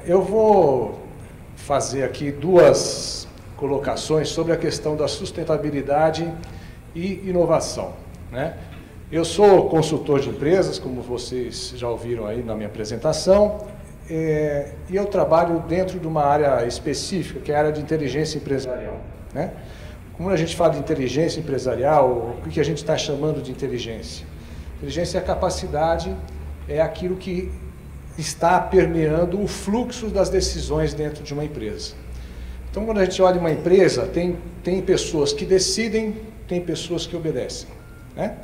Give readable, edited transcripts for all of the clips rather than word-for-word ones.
Eu vou fazer aqui duas colocações sobre a questão da sustentabilidade e inovação, né? Eu sou consultor de empresas, como vocês já ouviram aí na minha apresentação, e eu trabalho dentro de uma área específica, que é a área de inteligência empresarial, né? Quando a gente fala de inteligência empresarial, o que a gente está chamando de inteligência? Inteligência é a capacidade, é aquilo que está permeando o fluxo das decisões dentro de uma empresa. Então, quando a gente olha uma empresa, tem pessoas que decidem, tem pessoas que obedecem, né?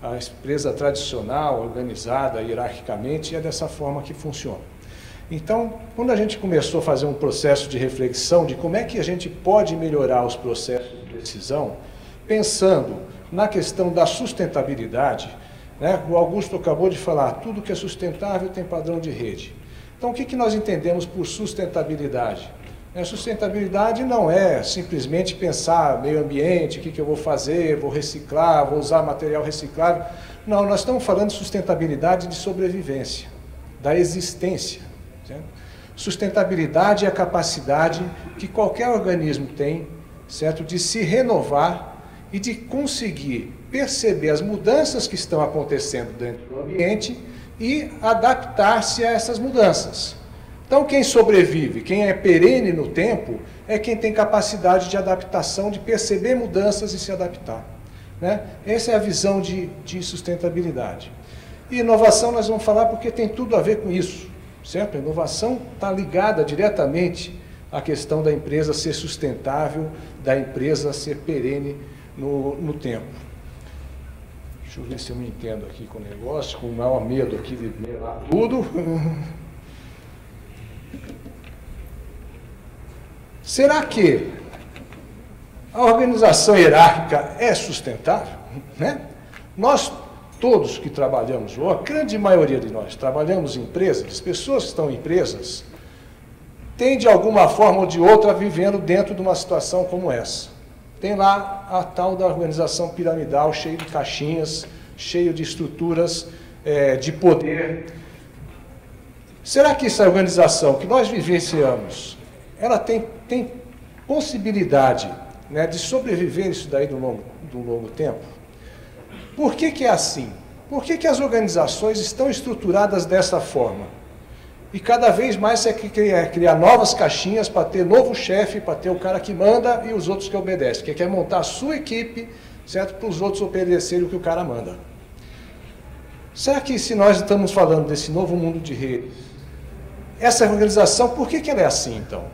A empresa tradicional, organizada hierarquicamente, é dessa forma que funciona. Então, quando a gente começou a fazer um processo de reflexão de como é que a gente pode melhorar os processos de decisão, pensando na questão da sustentabilidade, né? O Augusto acabou de falar, tudo que é sustentável tem padrão de rede. Então, o que nós entendemos por sustentabilidade? Sustentabilidade não é simplesmente pensar meio ambiente, o que eu vou fazer, vou reciclar, vou usar material reciclável. Não, nós estamos falando de sustentabilidade de sobrevivência, da existência. Certo? Sustentabilidade é a capacidade que qualquer organismo tem, certo, de se renovar e de conseguir perceber as mudanças que estão acontecendo dentro do ambiente e adaptar-se a essas mudanças. Então, quem sobrevive, quem é perene no tempo, é quem tem capacidade de adaptação, de perceber mudanças e se adaptar, né? Essa é a visão de sustentabilidade. E inovação nós vamos falar porque tem tudo a ver com isso, certo? A inovação está ligada diretamente à questão da empresa ser sustentável, da empresa ser perene no tempo. Deixa eu ver se eu me entendo aqui com o negócio, com o maior medo aqui de melar tudo. Será que a organização hierárquica é sustentável, né? Nós todos que trabalhamos, ou a grande maioria de nós, trabalhamos em empresas, as pessoas que estão em empresas, têm de alguma forma ou de outra vivendo dentro de uma situação como essa. Tem lá a tal da organização piramidal, cheio de caixinhas, cheio de estruturas de poder. Será que essa organização que nós vivenciamos, ela tem possibilidade, né, de sobreviver isso daí de um longo tempo? Por que é assim? Por que as organizações estão estruturadas dessa forma? E cada vez mais você quer criar novas caixinhas para ter novo chefe, para ter o cara que manda e os outros que obedecem, que quer montar a sua equipe, certo, para os outros obedecerem o que o cara manda. Será que se nós estamos falando desse novo mundo de redes, essa organização, por que ela é assim então?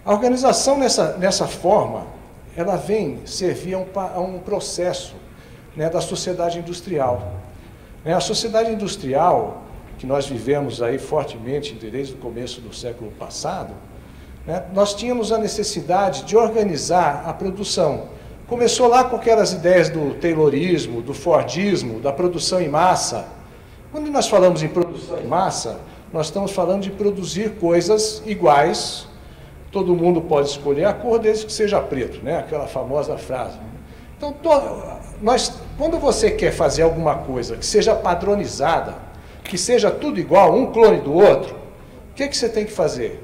A organização nessa forma, ela vem servir a um processo, né, da sociedade industrial. A sociedade industrial, que nós vivemos aí fortemente desde o começo do século passado, né, nós tínhamos a necessidade de organizar a produção. Começou lá com aquelas ideias do Taylorismo, do Fordismo, da produção em massa. Quando nós falamos em produção em massa, nós estamos falando de produzir coisas iguais. Todo mundo pode escolher a cor desde que seja preto, né? Aquela famosa frase. Então, quando você quer fazer alguma coisa que seja padronizada, que seja tudo igual, um clone do outro, o que você tem que fazer?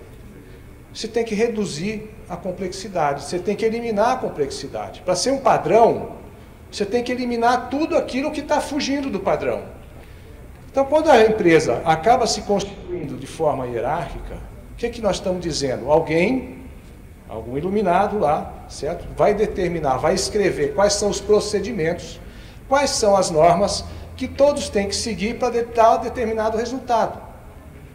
Você tem que reduzir a complexidade, você tem que eliminar a complexidade. Para ser um padrão, você tem que eliminar tudo aquilo que está fugindo do padrão. Então, quando a empresa acaba se constituindo de forma hierárquica, o que nós estamos dizendo? Algum iluminado lá, certo? Vai determinar, vai escrever quais são os procedimentos, quais são as normas que todos têm que seguir para dar determinado resultado.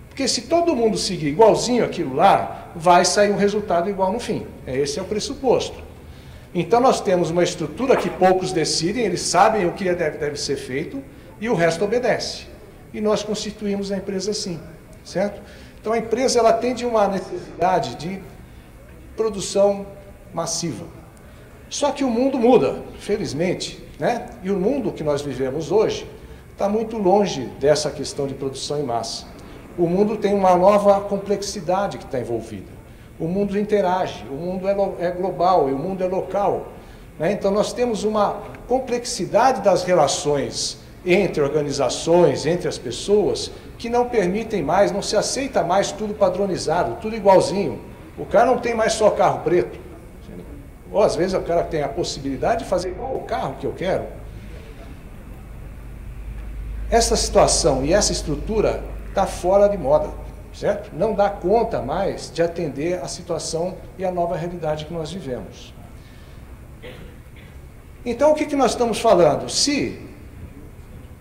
Porque se todo mundo seguir igualzinho aquilo lá, vai sair um resultado igual no fim. Esse é o pressuposto. Então nós temos uma estrutura que poucos decidem, eles sabem o que deve ser feito e o resto obedece. E nós constituímos a empresa assim, certo? Então a empresa ela tem uma necessidade de produção massiva. Só que o mundo muda, felizmente, né? E o mundo que nós vivemos hoje está muito longe dessa questão de produção em massa. O mundo tem uma nova complexidade que está envolvida. O mundo interage, o mundo é global e o mundo é local, né? Então nós temos uma complexidade das relações entre organizações, entre as pessoas, que não permitem mais, não se aceita mais tudo padronizado, tudo igualzinho. O cara não tem mais só carro preto. Ou às vezes o cara tem a possibilidade de fazer igual o carro que eu quero. Essa situação e essa estrutura está fora de moda, certo? Não dá conta mais de atender a situação e a nova realidade que nós vivemos. Então, o que nós estamos falando? Se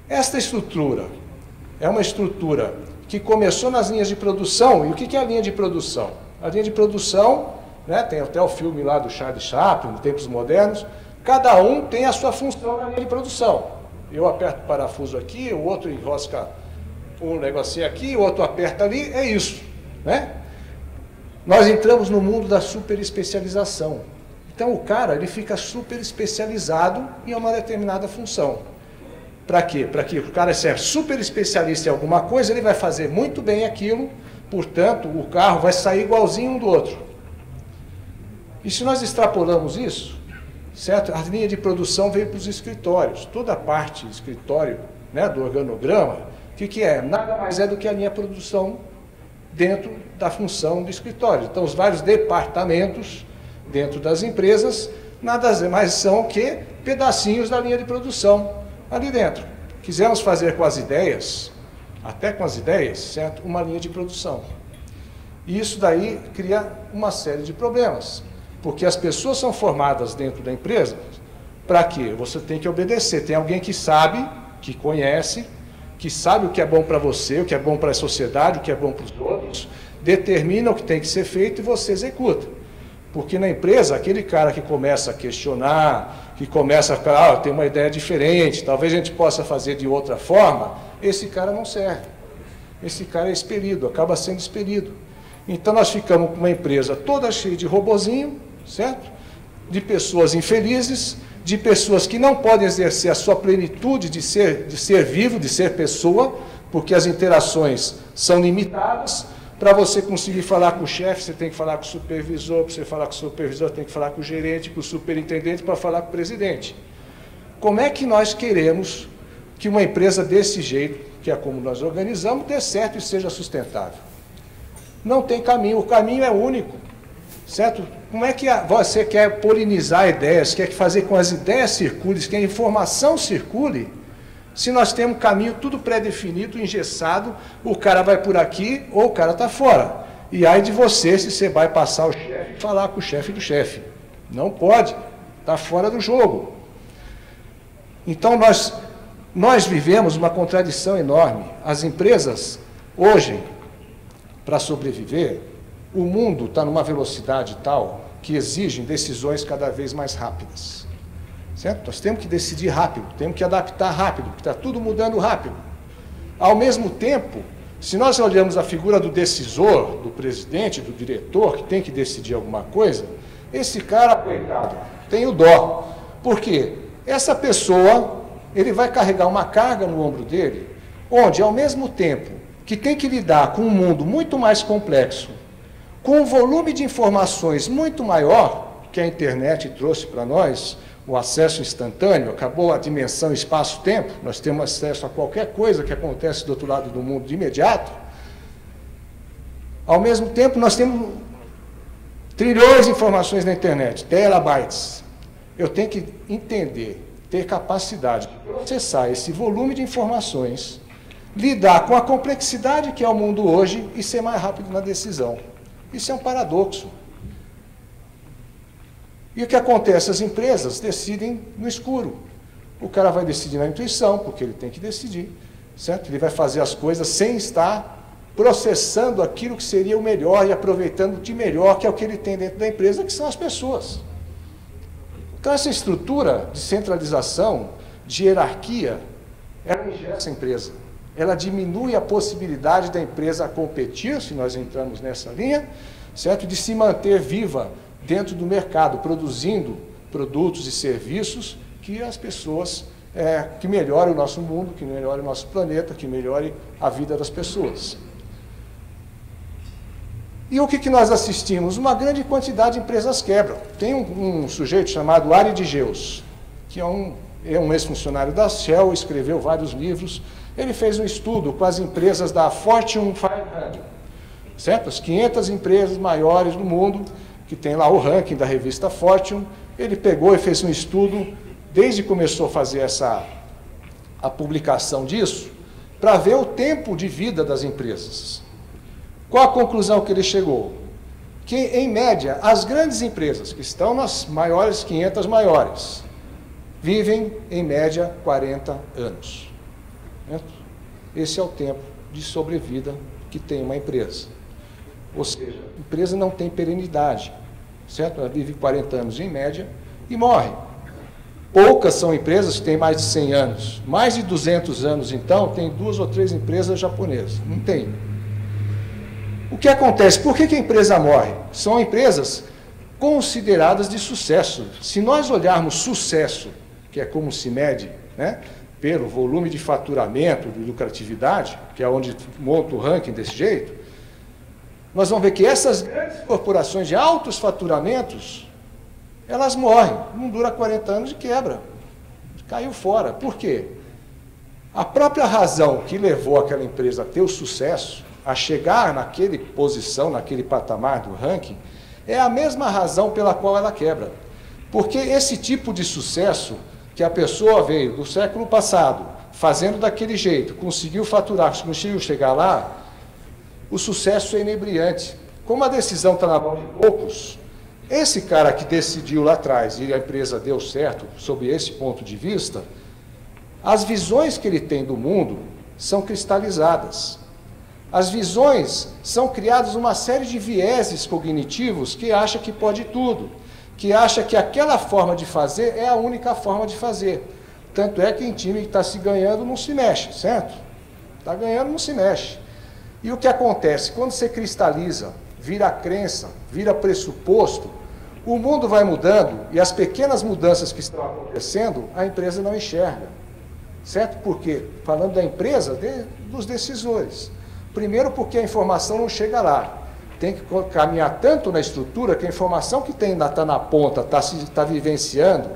esta estrutura é uma estrutura que começou nas linhas de produção, e o que é a linha de produção? A linha de produção, né, tem até o filme lá do Charlie Chaplin, de tempos modernos, cada um tem a sua função na linha de produção. Eu aperto o parafuso aqui, o outro enrosca um negocinho aqui, o outro aperta ali, é isso, né? Nós entramos no mundo da superespecialização. Então o cara, ele fica super especializado em uma determinada função. Para quê? Para que o cara seja super especialista em alguma coisa, ele vai fazer muito bem aquilo, portanto, o carro vai sair igualzinho um do outro. E se nós extrapolamos isso, certo? A linha de produção veio para os escritórios. Toda a parte escritório, né, do organograma, o que é? Nada mais é do que a linha de produção dentro da função do escritório. Então, os vários departamentos dentro das empresas, nada mais são que pedacinhos da linha de produção ali dentro. Quisemos fazer com as ideias, até com as ideias, certo? Uma linha de produção. E isso daí cria uma série de problemas, porque as pessoas são formadas dentro da empresa, para quê? Você tem que obedecer. Tem alguém que sabe, que conhece, que sabe o que é bom para você, o que é bom para a sociedade, o que é bom para os outros, determina o que tem que ser feito e você executa. Porque na empresa, aquele cara que começa a questionar, que começa a falar, tem uma ideia diferente, talvez a gente possa fazer de outra forma, esse cara não serve. Esse cara é expelido, acaba sendo expelido. Então nós ficamos com uma empresa toda cheia de robozinho, certo? De pessoas infelizes, de pessoas que não podem exercer a sua plenitude de ser vivo, de ser pessoa, porque as interações são limitadas. Para você conseguir falar com o chefe, você tem que falar com o supervisor, para você falar com o supervisor, tem que falar com o gerente, com o superintendente, para falar com o presidente. Como é que nós queremos que uma empresa desse jeito, que é como nós organizamos, dê certo e seja sustentável? Não tem caminho, o caminho é único, certo? Como é que você quer polinizar ideias, quer fazer com as ideias circulem, que a informação circule, se nós temos um caminho tudo pré-definido, engessado, o cara vai por aqui ou o cara está fora. E aí de você, se você vai passar o chefe e falar com o chefe do chefe. Não pode, está fora do jogo. Então nós vivemos uma contradição enorme. As empresas, hoje, para sobreviver, o mundo está numa velocidade tal que exigem decisões cada vez mais rápidas. Certo? Nós temos que decidir rápido, temos que adaptar rápido, porque está tudo mudando rápido. Ao mesmo tempo, se nós olhamos a figura do decisor, do presidente, do diretor, que tem que decidir alguma coisa, esse cara, coitado, tem o dó. Por quê? Essa pessoa, ele vai carregar uma carga no ombro dele, onde, ao mesmo tempo que tem que lidar com um mundo muito mais complexo, com um volume de informações muito maior, que a internet trouxe para nós, o acesso instantâneo, acabou a dimensão espaço-tempo, nós temos acesso a qualquer coisa que acontece do outro lado do mundo de imediato. Ao mesmo tempo, nós temos trilhões de informações na internet, terabytes. Eu tenho que entender, ter capacidade de processar esse volume de informações, lidar com a complexidade que é o mundo hoje e ser mais rápido na decisão. Isso é um paradoxo. E o que acontece? As empresas decidem no escuro. O cara vai decidir na intuição, porque ele tem que decidir, certo? Ele vai fazer as coisas sem estar processando aquilo que seria o melhor e aproveitando de melhor, que é o que ele tem dentro da empresa, que são as pessoas. Então, essa estrutura de centralização, de hierarquia, ela engessa a empresa. Ela diminui a possibilidade da empresa competir, se nós entramos nessa linha, certo? De se manter viva dentro do mercado, produzindo produtos e serviços que as pessoas, que melhorem o nosso mundo, que melhorem o nosso planeta, que melhorem a vida das pessoas. E o que nós assistimos? Uma grande quantidade de empresas quebram. Tem um sujeito chamado Ari de Geus, que é um é um ex-funcionário da Shell, escreveu vários livros. Ele fez um estudo com as empresas da Fortune 500, certo? As 500 empresas maiores do mundo, que tem lá o ranking da revista Fortune. Ele pegou e fez um estudo, desde que começou a fazer a publicação disso, para ver o tempo de vida das empresas. Qual a conclusão que ele chegou? Que, em média, as grandes empresas, que estão nas maiores 500 maiores, vivem, em média, 40 anos. Certo? Esse é o tempo de sobrevida que tem uma empresa. Ou seja, a empresa não tem perenidade, certo? Ela vive 40 anos, em média, e morre. Poucas são empresas que têm mais de 100 anos. Mais de 200 anos, então, tem 2 ou 3 empresas japonesas. Não tem. O que acontece? Por que a empresa morre? São empresas consideradas de sucesso. Se nós olharmos sucesso, que é como se mede, né, pelo volume de faturamento, de lucratividade, que é onde monta o ranking desse jeito, nós vamos ver que essas grandes corporações de altos faturamentos, elas morrem. Não dura 40 anos e quebra. Caiu fora. Por quê? A própria razão que levou aquela empresa a ter o sucesso, a chegar naquela posição, naquele patamar do ranking, é a mesma razão pela qual ela quebra. Porque esse tipo de sucesso que a pessoa veio do século passado, fazendo daquele jeito, conseguiu faturar, conseguiu chegar lá, o sucesso é inebriante. Como a decisão está na mão de poucos, esse cara que decidiu lá atrás e a empresa deu certo sob esse ponto de vista, as visões que ele tem do mundo são cristalizadas. As visões são criadas uma série de vieses cognitivos que acha que pode tudo, que acha que aquela forma de fazer é a única forma de fazer. Tanto é que em time que está se ganhando não se mexe, certo? Está ganhando, não se mexe. E o que acontece? Quando você cristaliza, vira crença, vira pressuposto, o mundo vai mudando e as pequenas mudanças que estão acontecendo, a empresa não enxerga. Certo? Porque, falando da empresa, dos decisores. Primeiro porque a informação não chega lá. Tem que caminhar tanto na estrutura que a informação que está na ponta, está vivenciando,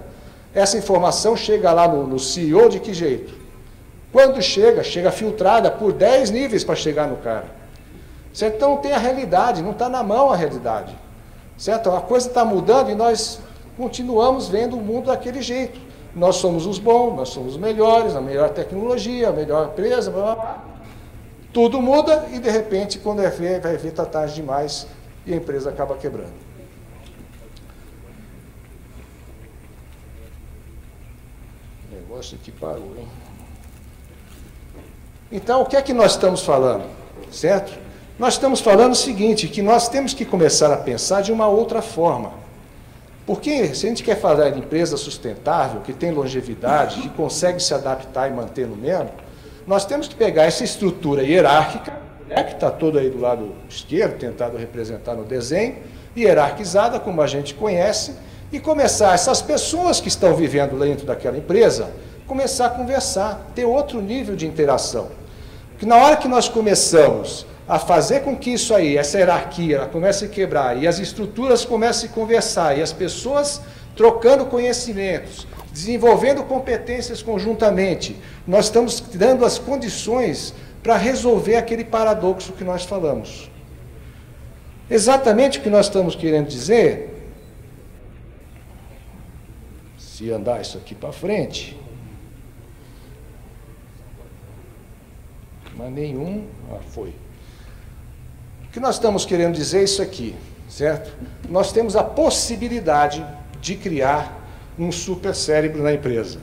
essa informação chega lá no CEO de que jeito? Quando chega filtrada por 10 níveis para chegar no cara. Certo? Então não tem a realidade, não está na mão a realidade. Certo? A coisa está mudando e nós continuamos vendo o mundo daquele jeito. Nós somos os bons, nós somos os melhores, a melhor tecnologia, a melhor empresa, blá, blá, blá. Tudo muda e, de repente, quando vai ver, está tarde demais e a empresa acaba quebrando. O negócio aqui parou, hein? Então, o que é que nós estamos falando? Certo? Nós estamos falando o seguinte, que nós temos que começar a pensar de uma outra forma. Porque se a gente quer falar de empresa sustentável, que tem longevidade, que consegue se adaptar e manter no mesmo, nós temos que pegar essa estrutura hierárquica, né, que está toda aí do lado esquerdo, tentado representar no desenho, hierarquizada, como a gente conhece, e começar, essas pessoas que estão vivendo dentro daquela empresa, começar a conversar, ter outro nível de interação. Porque na hora que nós começamos a fazer com que isso aí, essa hierarquia, ela comece a quebrar, e as estruturas comecem a conversar, e as pessoas trocando conhecimentos, desenvolvendo competências conjuntamente, nós estamos dando as condições para resolver aquele paradoxo que nós falamos. Exatamente o que nós estamos querendo dizer, se andar isso aqui para frente, mas nenhum, foi. O que nós estamos querendo dizer é isso aqui, certo? Nós temos a possibilidade de criar um super cérebro na empresa.